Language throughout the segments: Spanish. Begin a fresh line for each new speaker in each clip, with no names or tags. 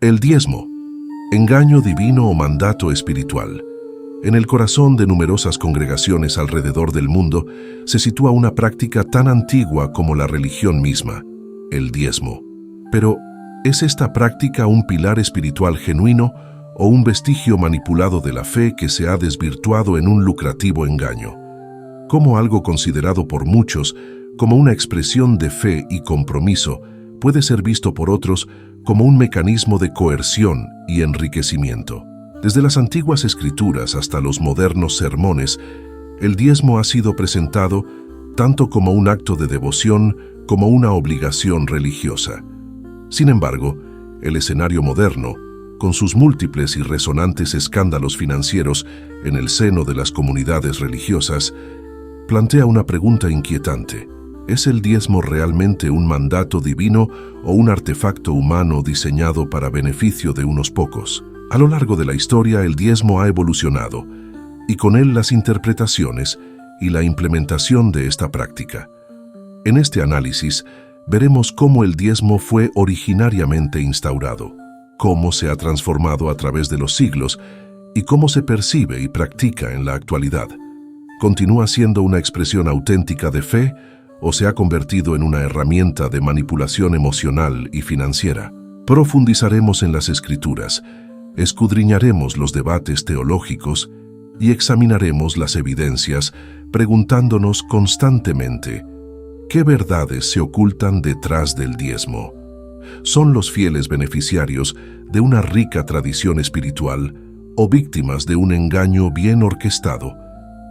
El diezmo, engaño divino o mandato espiritual. En el corazón de numerosas congregaciones alrededor del mundo se sitúa una práctica tan antigua como la religión misma, el diezmo. Pero, ¿es esta práctica un pilar espiritual genuino o un vestigio manipulado de la fe que se ha desvirtuado en un lucrativo engaño? ¿Cómo algo considerado por muchos como una expresión de fe y compromiso puede ser visto por otros como un mecanismo de coerción y enriquecimiento? Desde las antiguas escrituras hasta los modernos sermones, el diezmo ha sido presentado tanto como un acto de devoción como una obligación religiosa. Sin embargo, el escenario moderno, con sus múltiples y resonantes escándalos financieros en el seno de las comunidades religiosas, plantea una pregunta inquietante. ¿Es el diezmo realmente un mandato divino o un artefacto humano diseñado para beneficio de unos pocos? A lo largo de la historia, el diezmo ha evolucionado, y con él las interpretaciones y la implementación de esta práctica. En este análisis, veremos cómo el diezmo fue originariamente instaurado, cómo se ha transformado a través de los siglos y cómo se percibe y practica en la actualidad. ¿Continúa siendo una expresión auténtica de fe o se ha convertido en una herramienta de manipulación emocional y financiera? Profundizaremos en las Escrituras, escudriñaremos los debates teológicos y examinaremos las evidencias, preguntándonos constantemente, ¿qué verdades se ocultan detrás del diezmo? ¿Son los fieles beneficiarios de una rica tradición espiritual o víctimas de un engaño bien orquestado?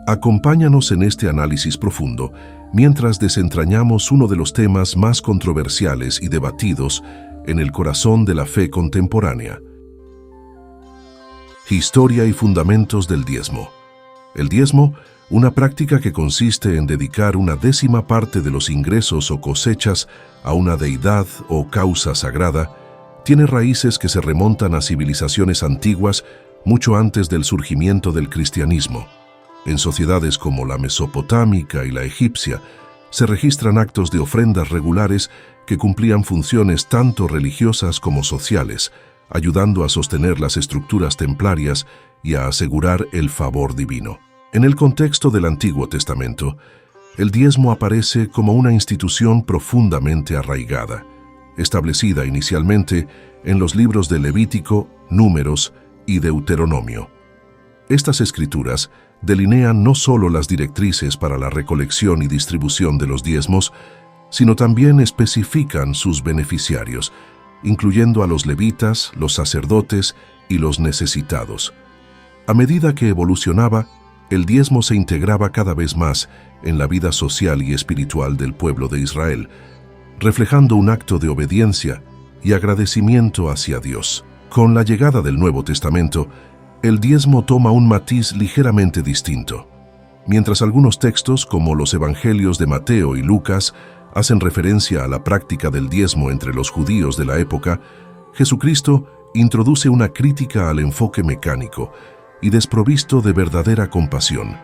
Acompáñanos en este análisis profundo mientras desentrañamos uno de los temas más controversiales y debatidos en el corazón de la fe contemporánea. Historia y fundamentos del diezmo. El diezmo, una práctica que consiste en dedicar una décima parte de los ingresos o cosechas a una deidad o causa sagrada, tiene raíces que se remontan a civilizaciones antiguas mucho antes del surgimiento del cristianismo. En sociedades como la mesopotámica y la egipcia, se registran actos de ofrendas regulares que cumplían funciones tanto religiosas como sociales, ayudando a sostener las estructuras templarias y a asegurar el favor divino. En el contexto del Antiguo Testamento, el diezmo aparece como una institución profundamente arraigada, establecida inicialmente en los libros de Levítico, Números y Deuteronomio. Estas escrituras delinean no solo las directrices para la recolección y distribución de los diezmos, sino también especifican sus beneficiarios, incluyendo a los levitas, los sacerdotes y los necesitados. A medida que evolucionaba, el diezmo se integraba cada vez más en la vida social y espiritual del pueblo de Israel, reflejando un acto de obediencia y agradecimiento hacia Dios. Con la llegada del Nuevo Testamento, el diezmo toma un matiz ligeramente distinto. Mientras algunos textos, como los Evangelios de Mateo y Lucas, hacen referencia a la práctica del diezmo entre los judíos de la época, Jesucristo introduce una crítica al enfoque mecánico y desprovisto de verdadera compasión,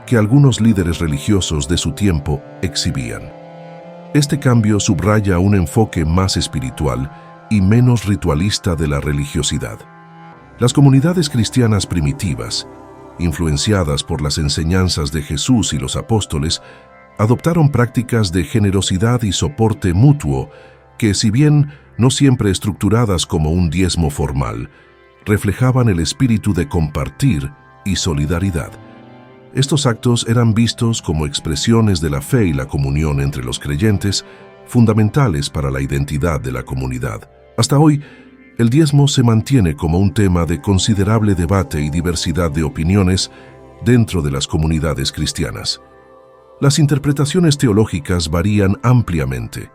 que algunos líderes religiosos de su tiempo exhibían. Este cambio subraya un enfoque más espiritual y menos ritualista de la religiosidad. Las comunidades cristianas primitivas, influenciadas por las enseñanzas de Jesús y los apóstoles, adoptaron prácticas de generosidad y soporte mutuo que, si bien no siempre estructuradas como un diezmo formal, reflejaban el espíritu de compartir y solidaridad. Estos actos eran vistos como expresiones de la fe y la comunión entre los creyentes, fundamentales para la identidad de la comunidad. Hasta hoy, el diezmo se mantiene como un tema de considerable debate y diversidad de opiniones dentro de las comunidades cristianas. Las interpretaciones teológicas varían ampliamente,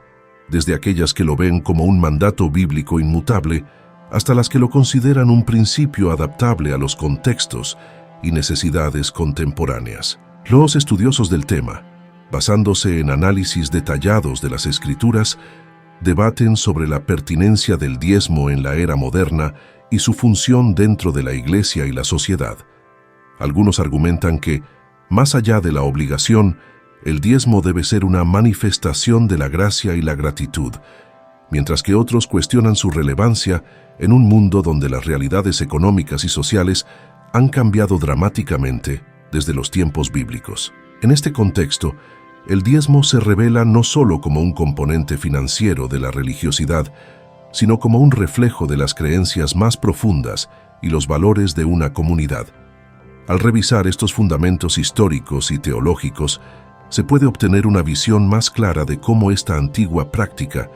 desde aquellas que lo ven como un mandato bíblico inmutable hasta las que lo consideran un principio adaptable a los contextos y necesidades contemporáneas. Los estudiosos del tema, basándose en análisis detallados de las Escrituras, debaten sobre la pertinencia del diezmo en la era moderna y su función dentro de la Iglesia y la sociedad. Algunos argumentan que, más allá de la obligación, el diezmo debe ser una manifestación de la gracia y la gratitud, mientras que otros cuestionan su relevancia en un mundo donde las realidades económicas y sociales han cambiado dramáticamente desde los tiempos bíblicos. En este contexto, el diezmo se revela no solo como un componente financiero de la religiosidad, sino como un reflejo de las creencias más profundas y los valores de una comunidad. Al revisar estos fundamentos históricos y teológicos, se puede obtener una visión más clara de cómo esta antigua práctica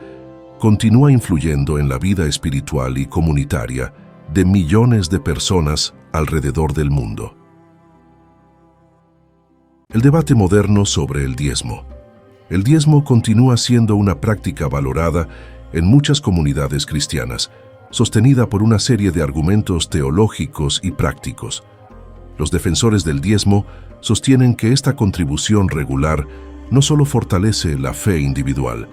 continúa influyendo en la vida espiritual y comunitaria de millones de personas alrededor del mundo. El debate moderno sobre el diezmo. El diezmo continúa siendo una práctica valorada en muchas comunidades cristianas, sostenida por una serie de argumentos teológicos y prácticos. Los defensores del diezmo sostienen que esta contribución regular no solo fortalece la fe individual,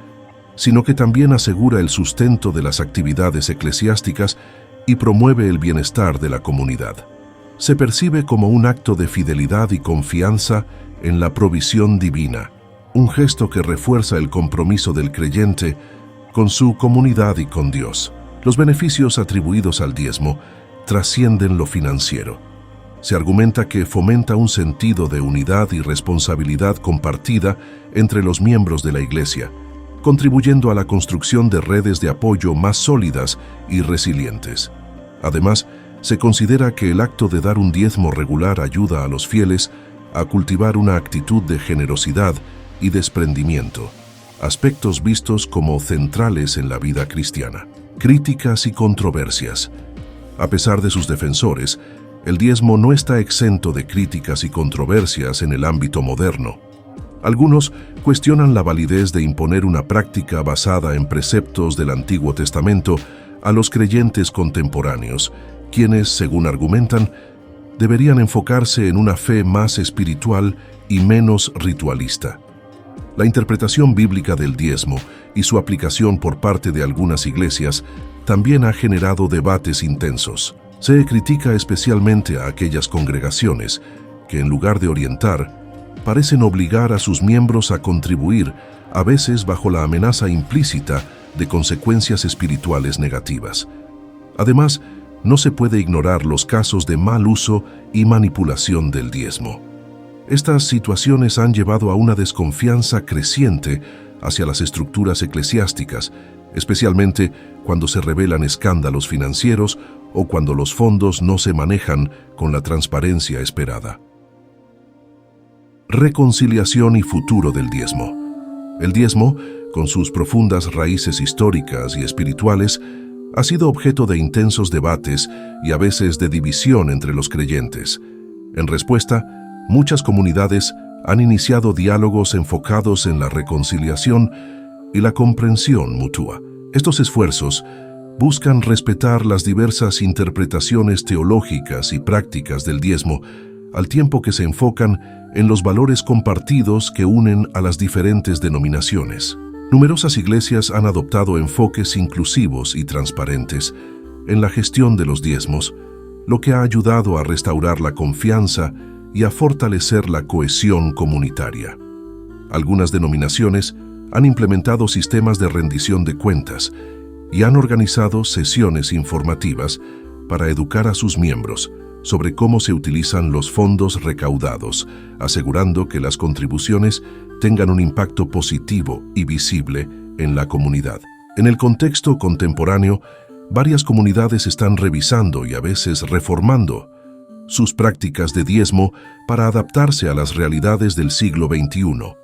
sino que también asegura el sustento de las actividades eclesiásticas y promueve el bienestar de la comunidad. Se percibe como un acto de fidelidad y confianza en la provisión divina, un gesto que refuerza el compromiso del creyente con su comunidad y con Dios. Los beneficios atribuidos al diezmo trascienden lo financiero. Se argumenta que fomenta un sentido de unidad y responsabilidad compartida entre los miembros de la Iglesia, contribuyendo a la construcción de redes de apoyo más sólidas y resilientes. Además, se considera que el acto de dar un diezmo regular ayuda a los fieles a cultivar una actitud de generosidad y desprendimiento, aspectos vistos como centrales en la vida cristiana. Críticas y controversias. A pesar de sus defensores, el diezmo no está exento de críticas y controversias en el ámbito moderno. Algunos cuestionan la validez de imponer una práctica basada en preceptos del Antiguo Testamento a los creyentes contemporáneos, quienes, según argumentan, deberían enfocarse en una fe más espiritual y menos ritualista. La interpretación bíblica del diezmo y su aplicación por parte de algunas iglesias también ha generado debates intensos. Se critica especialmente a aquellas congregaciones que, en lugar de orientar, parecen obligar a sus miembros a contribuir, a veces bajo la amenaza implícita de consecuencias espirituales negativas. Además, no se puede ignorar los casos de mal uso y manipulación del diezmo. Estas situaciones han llevado a una desconfianza creciente hacia las estructuras eclesiásticas, especialmente cuando se revelan escándalos financieros o cuando los fondos no se manejan con la transparencia esperada. Reconciliación y futuro del diezmo. El diezmo, con sus profundas raíces históricas y espirituales, ha sido objeto de intensos debates y a veces de división entre los creyentes. En respuesta, muchas comunidades han iniciado diálogos enfocados en la reconciliación y la comprensión mutua. Estos esfuerzos buscan respetar las diversas interpretaciones teológicas y prácticas del diezmo, al tiempo que se enfocan en los valores compartidos que unen a las diferentes denominaciones. Numerosas iglesias han adoptado enfoques inclusivos y transparentes en la gestión de los diezmos, lo que ha ayudado a restaurar la confianza y a fortalecer la cohesión comunitaria. Algunas denominaciones han implementado sistemas de rendición de cuentas y han organizado sesiones informativas para educar a sus miembros sobre cómo se utilizan los fondos recaudados, asegurando que las contribuciones tengan un impacto positivo y visible en la comunidad. En el contexto contemporáneo, varias comunidades están revisando y a veces reformando sus prácticas de diezmo para adaptarse a las realidades del siglo XXI.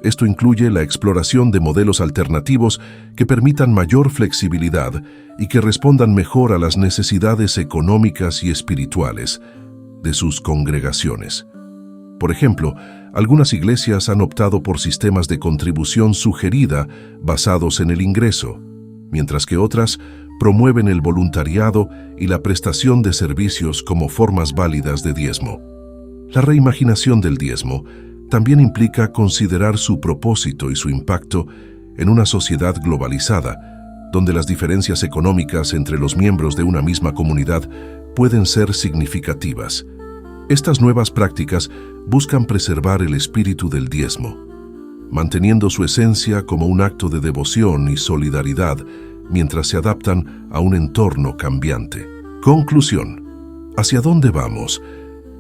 Esto incluye la exploración de modelos alternativos que permitan mayor flexibilidad y que respondan mejor a las necesidades económicas y espirituales de sus congregaciones. Por ejemplo, algunas iglesias han optado por sistemas de contribución sugerida basados en el ingreso, mientras que otras promueven el voluntariado y la prestación de servicios como formas válidas de diezmo. La reimaginación del diezmo también implica considerar su propósito y su impacto en una sociedad globalizada, donde las diferencias económicas entre los miembros de una misma comunidad pueden ser significativas. Estas nuevas prácticas buscan preservar el espíritu del diezmo, manteniendo su esencia como un acto de devoción y solidaridad mientras se adaptan a un entorno cambiante. Conclusión. ¿Hacia dónde vamos?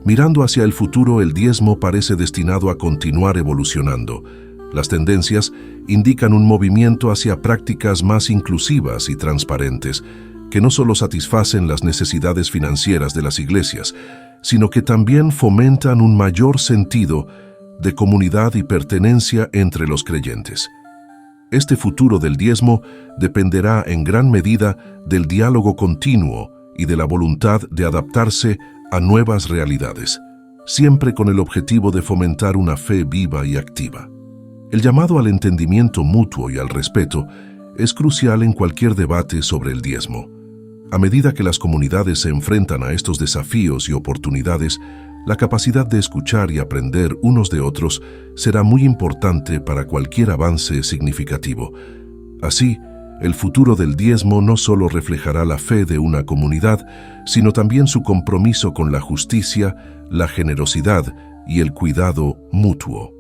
Mirando hacia el futuro, el diezmo parece destinado a continuar evolucionando. Las tendencias indican un movimiento hacia prácticas más inclusivas y transparentes, que no solo satisfacen las necesidades financieras de las iglesias, sino que también fomentan un mayor sentido de comunidad y pertenencia entre los creyentes. Este futuro del diezmo dependerá en gran medida del diálogo continuo y de la voluntad de adaptarse a nuevas realidades, siempre con el objetivo de fomentar una fe viva y activa. El llamado al entendimiento mutuo y al respeto es crucial en cualquier debate sobre el diezmo. A medida que las comunidades se enfrentan a estos desafíos y oportunidades, la capacidad de escuchar y aprender unos de otros será muy importante para cualquier avance significativo. Así, el futuro del diezmo no solo reflejará la fe de una comunidad, sino también su compromiso con la justicia, la generosidad y el cuidado mutuo.